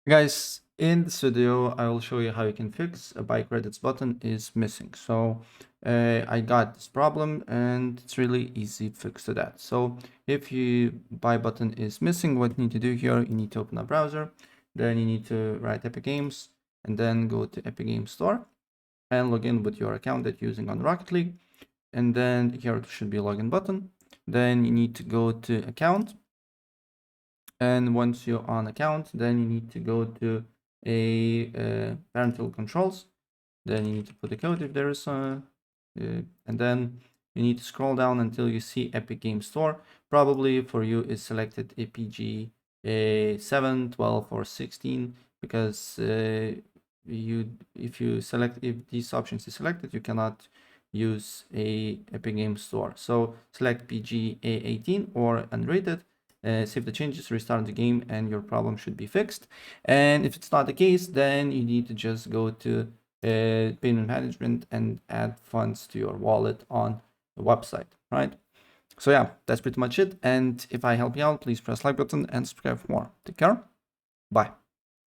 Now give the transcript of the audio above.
Guys, in this video, I will show you how you can fix a buy credits button is missing. So I got this problem and it's really easy fix to that. So if your buy button is missing, what you need to do here, you need to open a browser, then you need to write Epic Games and then go to Epic Games Store and log in with your account that you're using on Rocket League. And then here should be a login button. Then you need to go to account. And once you're on account, then you need to go to a parental controls. Then you need to put the code if there is and then you need to scroll down until you see Epic Games Store. Probably for you is selected APG 7, 12, or 16 because if these options is selected, you cannot use a Epic Games Store. So select PG 18 or unrated. Save the changes, restart the game, and your problem should be fixed. And if it's not the case, then you need to just go to payment management and add funds to your wallet on the website, right? So yeah, that's pretty much it. And if I help you out, please press like button and subscribe for more. Take care. Bye.